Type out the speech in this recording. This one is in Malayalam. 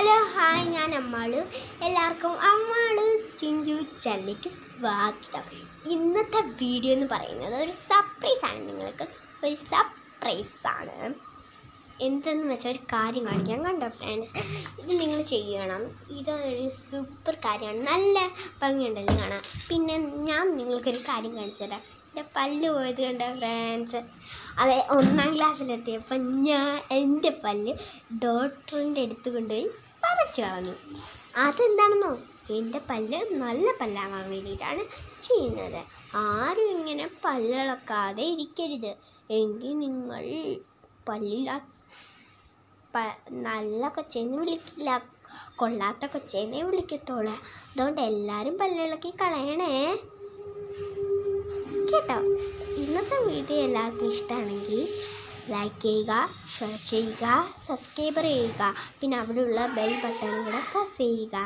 ഹലോ ഹായ്, ഞാൻ അമ്മാള്. എല്ലാവർക്കും അമ്മാള് ചിഞ്ചു ചല്ലിക്ക് സ്വാഗതം. ഇന്നത്തെ വീഡിയോ എന്ന് പറയുന്നത് ഒരു സർപ്രൈസാണ്. നിങ്ങൾക്ക് ഒരു സർപ്രൈസാണ്. എന്തെന്ന് വെച്ചാൽ ഒരു കാര്യം കാണിക്കാം. കണ്ടോ ഫ്രണ്ട്സ്, ഇത് നിങ്ങൾ ചെയ്യണം. ഇതൊരു സൂപ്പർ കാര്യമാണ്. നല്ല ഭംഗിയുണ്ടല്ലോ കാണാൻ. പിന്നെ ഞാൻ നിങ്ങൾക്കൊരു കാര്യം കാണിച്ചു തരാം. എൻ്റെ പല്ല് പോയത് കണ്ടോ ഫ്രണ്ട്സ്. അതെ, 1ാം ക്ലാസ്സിലെത്തിയപ്പോൾ എൻ്റെ പല്ല് ഡോക്ടറിൻ്റെ അടുത്ത് കൊണ്ടുപോയി പറിച്ചു കളഞ്ഞു. അതെന്താണെന്നോ, എൻ്റെ പല്ല് നല്ല പല്ലാകാൻ വേണ്ടിയിട്ടാണ് ചെയ്യുന്നത്. ആരും ഇങ്ങനെ പല്ലിളക്കാതെ ഇരിക്കരുത്. എങ്കിൽ നിങ്ങൾ പല്ലില്ല നല്ല കൊച്ചേന്ന് വിളിക്കില്ല, കൊള്ളാത്ത കൊച്ചേനെ വിളിക്കത്തോളൂ. അതുകൊണ്ട് എല്ലാവരും പല്ലിളക്കി കളയണേ കേട്ടോ. ഇന്നത്തെ വീഡിയോ എല്ലാവർക്കും ഇഷ്ടമാണെങ്കിൽ ലൈക്ക് ചെയ്യുക, ഷെയർ ചെയ്യുക, സബ്സ്ക്രൈബ് ചെയ്യുക. പിന്നെ അവിടെയുള്ള ബെൽ ബട്ടൺ കൂടെ പ്രസ് ചെയ്യുക.